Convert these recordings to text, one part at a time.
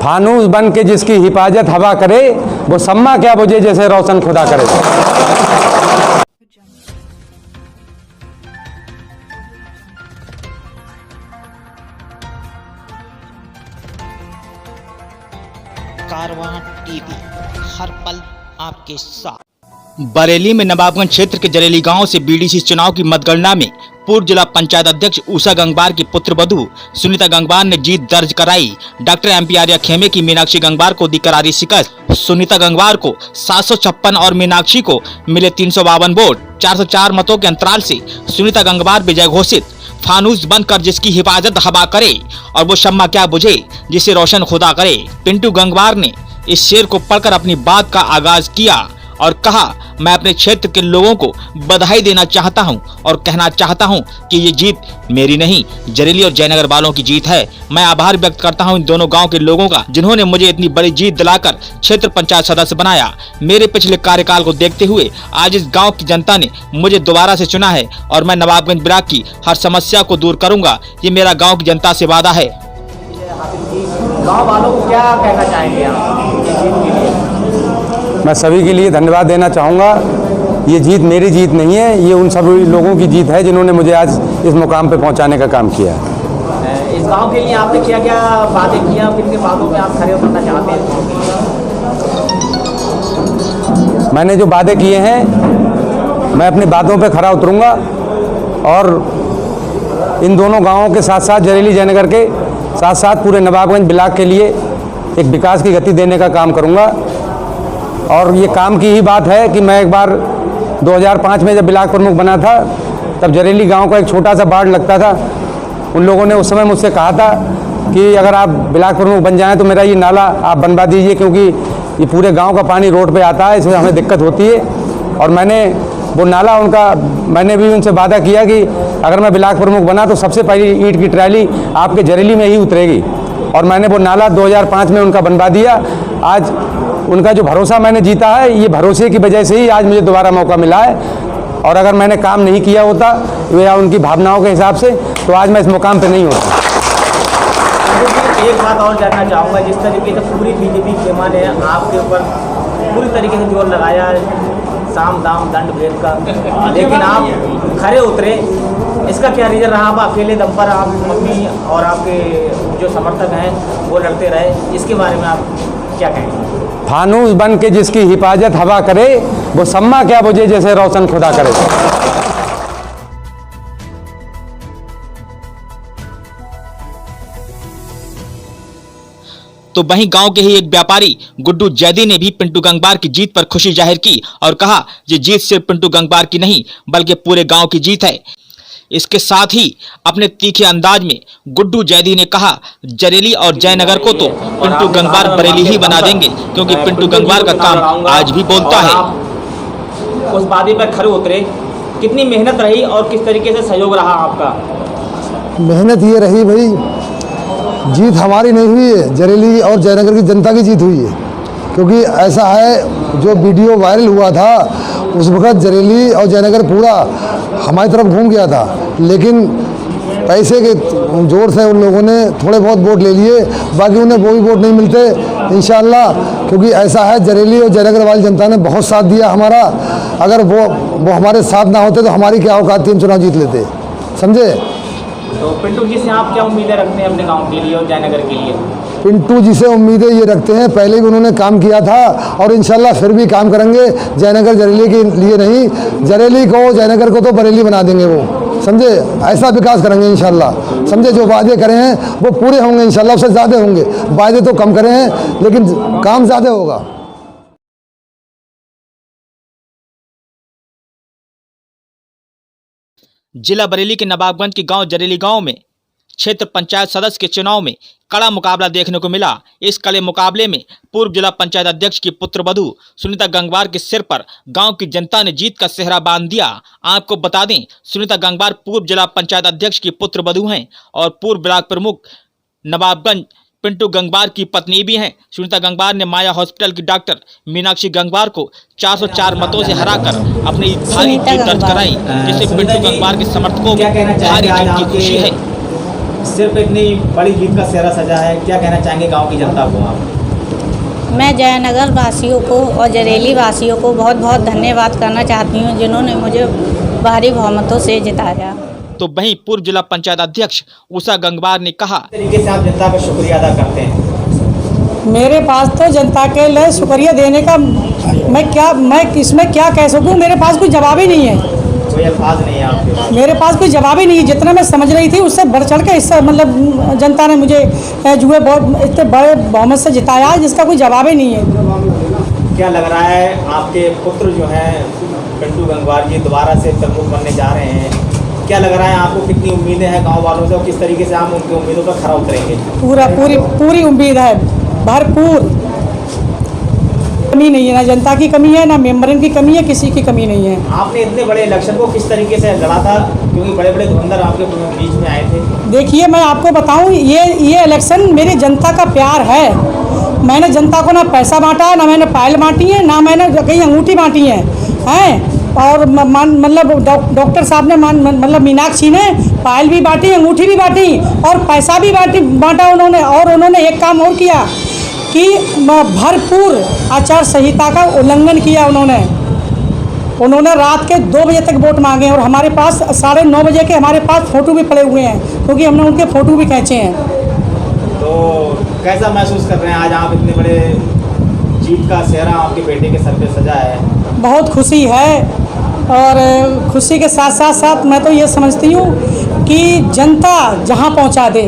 फानूस बन के जिसकी हिफाजत हवा करे, वो सम्मा क्या बुझे जैसे रोशन खुदा करे। कारवां टीवी, हर पल आपके साथ। बरेली में नवाबगंज क्षेत्र के जरेली गांव से बीडीसी चुनाव की मतगणना में पूर्व जिला पंचायत अध्यक्ष उषा गंगवार की पुत्रवधू सुनीता गंगवार ने जीत दर्ज कराई। डॉक्टर एमपी आर्या खेमे की मीनाक्षी गंगवार को दी करारी शिकस्त। सुनीता गंगवार को 756 और मीनाक्षी को मिले 352 वोट। 404 मतों के अंतराल से सुनीता गंगवार विजय घोषित। फानूस बनकर जिसकी हिफाजत हवा करे और वो शम्मा क्या बुझे जिसे रोशन खुदा करे। पिंटू गंगवार ने इस शेर को पढ़कर अपनी बात का आगाज किया और कहा, मैं अपने क्षेत्र के लोगों को बधाई देना चाहता हूं और कहना चाहता हूं कि ये जीत मेरी नहीं, जरेली और जयनगर वालों की जीत है। मैं आभार व्यक्त करता हूं इन दोनों गांव के लोगों का, जिन्होंने मुझे इतनी बड़ी जीत दिलाकर क्षेत्र पंचायत सदस्य बनाया। मेरे पिछले कार्यकाल को देखते हुए आज इस गाँव की जनता ने मुझे दोबारा से चुना है और मैं नवाबगंज ब्लॉक की हर समस्या को दूर करूंगा। ये मेरा गाँव की जनता से वादा है। गाँव वालों को क्या कहना चाहेंगे आप? मैं सभी के लिए धन्यवाद देना चाहूँगा। ये जीत मेरी जीत नहीं है, ये उन सभी लोगों की जीत है जिन्होंने मुझे आज इस मुकाम पे पहुँचाने का काम किया है। इस गांव के लिए आपने क्या क्या वादे किया, किन के वादों में आप खड़े उतरना चाहते हैं? मैंने जो वादे किए हैं मैं अपनी बातों पे खरा उतरूंगा और इन दोनों गाँवों के साथ साथ जरेली जयनगर के साथ साथ पूरे नवाबगंज ब्लॉक के लिए एक विकास की गति देने का काम करूंगा। और ये काम की ही बात है कि मैं एक बार 2005 में जब ब्लॉक प्रमुख बना था तब जरेली गांव का एक छोटा सा वार्ड लगता था। उन लोगों ने उस समय मुझसे कहा था कि अगर आप ब्लॉक प्रमुख बन जाएं तो मेरा ये नाला आप बनवा दीजिए, क्योंकि ये पूरे गांव का पानी रोड पे आता है, इसमें हमें दिक्कत होती है। और मैंने वो नाला मैंने भी उनसे वादा किया कि अगर मैं ब्लॉक प्रमुख बना तो सबसे पहली ईंट की ट्रैली आपके जरेली में ही उतरेगी। और मैंने वो नाला 2005 में उनका बनवा दिया। आज उनका जो भरोसा मैंने जीता है, ये भरोसे की वजह से ही आज मुझे दोबारा मौका मिला है। और अगर मैंने काम नहीं किया होता या उनकी भावनाओं के हिसाब से तो आज मैं इस मुकाम पे नहीं होता। एक बात और जानना चाहूँगा, जिस तरीके से पूरी बीजेपी खेमा ने आपके ऊपर पूरी तरीके से जोर लगाया साम दाम दंड भेद का, लेकिन आप खरे उतरे, इसका क्या रीजन रहा? आप अकेले दम पर आप मम्मी और आपके जो समर्थक हैं वो लड़ते रहे, इसके बारे में आप क्या कहेंगे? फानूस बन के जिसकी हिफाजत हवा करे, वो सम्मा क्या बुझे जैसे रोशन खुदा करे। तो वहीं गांव के ही एक व्यापारी गुड्डू जैदी ने भी पिंटू गंगवार की जीत पर खुशी जाहिर की और कहा, ये जीत सिर्फ पिंटू गंगवार की नहीं बल्कि पूरे गांव की जीत है। इसके साथ ही अपने तीखे अंदाज में गुड्डू जैदी ने कहा, जरेली और जयनगर को तो पिंटू गंगवार बरेली ही बना देंगे, क्योंकि पिंटू गंगवार का काम आज भी बोलता है। उस वादे पर खरे उतरे, कितनी मेहनत रही और किस तरीके से सहयोग रहा आपका? मेहनत ये रही भाई, जीत हमारी नहीं हुई है, जरेली और जयनगर की जनता की जीत हुई है। क्योंकि ऐसा है, जो वीडियो वायरल हुआ था उस वक्त जरेली और जयनगर पूरा हमारी तरफ घूम गया था, लेकिन पैसे के जोर से उन लोगों ने थोड़े बहुत वोट ले लिए, बाकी उन्हें वो भी वोट नहीं मिलते इंशाल्लाह। क्योंकि ऐसा है, जरेली और जयनगर वाली जनता ने बहुत साथ दिया हमारा। अगर वो हमारे साथ ना होते तो हमारी क्या औकात थी, हम चुनाव जीत लेते, समझे? तो पिंटू जी से आप क्या उम्मीदें रखते हैं अपने गांव के लिए और जयनगर के लिए? पिंटू जी से उम्मीदें ये रखते हैं, पहले भी उन्होंने काम किया था और इंशाल्लाह फिर भी काम करेंगे। जयनगर जरेली के लिए नहीं, जरेली को जयनगर को तो बरेली बना देंगे वो, समझे? ऐसा विकास करेंगे इंशाल्लाह, समझे? जो वादे करे हैं वो पूरे होंगे इंशाल्लाह, उससे ज़्यादा होंगे। वादे तो कम करे हैं लेकिन काम ज़्यादा होगा। जिला बरेली के नवाबगंज के गांव जरेली गांव में क्षेत्र पंचायत सदस्य के चुनाव में कड़ा मुकाबला देखने को मिला। इस कड़े मुकाबले में पूर्व जिला पंचायत अध्यक्ष की पुत्रवधू सुनीता गंगवार के सिर पर गांव की जनता ने जीत का सेहरा बांध दिया। आपको बता दें, सुनीता गंगवार पूर्व जिला पंचायत अध्यक्ष की पुत्रवधू हैं और पूर्व ब्लॉक प्रमुख नवाबगंज पिंटू गंगवार की पत्नी भी हैं। सुनीता गंगवार ने माया हॉस्पिटल की डॉक्टर मीनाक्षी गंगवार को 404 मतों से हराकर अपनी भारी जीत दर्ज कराई, जिससे पिंटू गंगवार के समर्थकों को भारी जीत की खुशी है। सिर्फ इतनी बड़ी जीत का सेहरा सजा है, क्या कहना चाहेंगे गांव की जनता को आप? मैं जयनगर वासियों को और जरेली वासियों को बहुत बहुत धन्यवाद करना चाहती हूँ, जिन्होंने मुझे भारी बहुमतों से जिताया। तो वहीं पूर्व जिला पंचायत अध्यक्ष उषा गंगवार ने कहा, किस तरीके से आप जनता का शुक्रिया अदा करते हैं? मेरे पास तो जनता के लिए शुक्रिया देने का मैं इसमें क्या कह सकूं, मेरे पास कोई जवाब ही नहीं है। कोई अल्फाज नहीं है आपके पास? मेरे पास कोई जवाब ही नहीं है। जितना मैं समझ रही थी उससे बढ़ चढ़ के इससे मतलब जनता ने मुझे जुए बहुत इतने बड़े बहुमत से जिताया, जिसका कोई जवाब ही नहीं है। क्या लग रहा है आपके पुत्र जो हैं पिंटू गंगवार जी दोबारा से प्रमुख बनने जा रहे हैं, क्या लग रहा है आपको? कितनी उम्मीदें हैं गांव वालों से और किस तरीके से आप उनकी उम्मीदों पर खरा उतरेंगे? पूरी उम्मीद है, भरपूर। कमी नहीं है, ना जनता की कमी है, ना मेंबरन की कमी है, किसी की कमी नहीं है। आपने इतने बड़े इलेक्शन को किस तरीके से लड़ा था, क्योंकि बड़े बड़े धुरंधर आपके बीच में आए थे? देखिए, मैं आपको बताऊं, ये इलेक्शन मेरी जनता का प्यार है। मैंने जनता को ना पैसा बांटा, ना मैंने पायल बांटी है, ना मैंने कहीं अंगूठी बांटी है, हैं। और मतलब डॉक्टर साहब ने मतलब मीनाक्षी ने पायल भी बांटी, अंगूठी भी बांटी और पैसा भी बांटा उन्होंने। और उन्होंने एक काम और किया कि भरपूर आचार संहिता का उल्लंघन किया उन्होंने रात के 2 बजे तक वोट मांगे और हमारे पास 9:30 बजे के हमारे पास फ़ोटो भी पड़े हुए हैं, क्योंकि हमने उनके फ़ोटो भी खींचे हैं। तो कैसा महसूस कर रहे हैं आज आप? इतने बड़े जीत का सेहरा आपके बेटे के सर पे सजा है। बहुत खुशी है और खुशी के साथ साथ मैं तो ये समझती हूँ कि जनता जहाँ पहुँचा दे,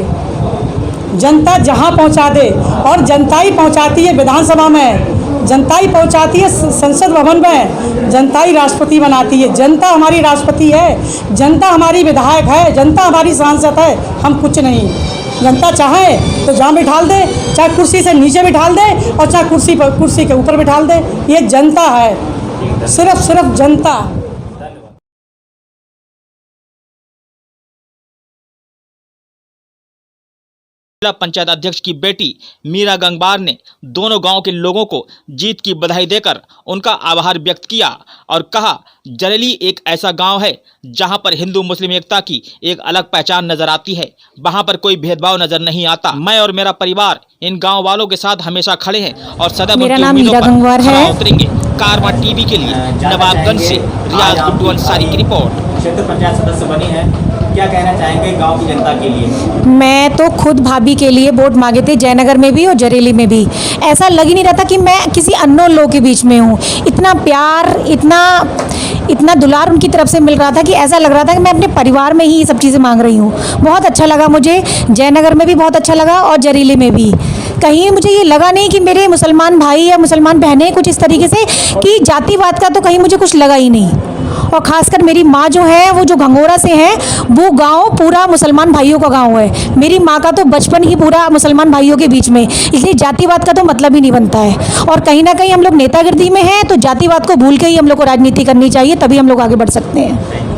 जनता जहाँ पहुँचा दे, और जनता ही पहुँचाती है विधानसभा में, जनता ही पहुँचाती है संसद भवन में, जनता ही राष्ट्रपति बनाती है। जनता हमारी राष्ट्रपति है, जनता हमारी विधायक है, जनता हमारी सांसद है, हम कुछ नहीं। जनता चाहे तो जहाँ बिठाल दे, चाहे कुर्सी से नीचे बिठाल दे और चाहे कुर्सी के ऊपर बिठाल दे, ये जनता है, सिर्फ जनता। जिला पंचायत अध्यक्ष की बेटी मीरा गंगवार ने दोनों गांव के लोगों को जीत की बधाई देकर उनका आभार व्यक्त किया और कहा, जरेली एक ऐसा गांव है जहां पर हिंदू मुस्लिम एकता की एक अलग पहचान नजर आती है। वहां पर कोई भेदभाव नजर नहीं आता। मैं और मेरा परिवार इन गांव वालों के साथ हमेशा खड़े हैं और सदैव मेरा उनकी नाम उम्मीदों मीरा गंगवार पर खरा है। उतरेंगे। कारवां टीवी के लिए नवाबगंज से रियाज गुड्डू अंसारी की रिपोर्ट। क्षेत्र पंचायत सदस्य बनी है, क्या कहना चाहेंगे गांव की जनता के लिए? मैं तो खुद भाभी के लिए वोट मांगे थे, जयनगर में भी और जरेली में भी। ऐसा लग ही नहीं रहा था कि मैं किसी अननोन लोग के बीच में हूँ। इतना प्यार, इतना दुलार उनकी तरफ से मिल रहा था कि ऐसा लग रहा था कि मैं अपने परिवार में ही ये सब चीज़ें मांग रही हूँ। बहुत अच्छा लगा मुझे, जयनगर में भी बहुत अच्छा लगा और जरेली में भी। कहीं मुझे ये लगा नहीं कि मेरे मुसलमान भाई या मुसलमान बहनें कुछ इस तरीके से कि जातिवाद का तो कहीं मुझे कुछ लगा ही नहीं। और ख़ासकर मेरी माँ जो है, वो जो घंगोरा से है, वो गांव पूरा मुसलमान भाइयों का गांव है। मेरी माँ का तो बचपन ही पूरा मुसलमान भाइयों के बीच में, इसलिए जातिवाद का तो मतलब ही नहीं बनता है। और कहीं ना कहीं हम लोग नेतागिरी में हैं, तो जातिवाद को भूल के ही हम लोग को राजनीति करनी चाहिए, तभी हम लोग आगे बढ़ सकते हैं।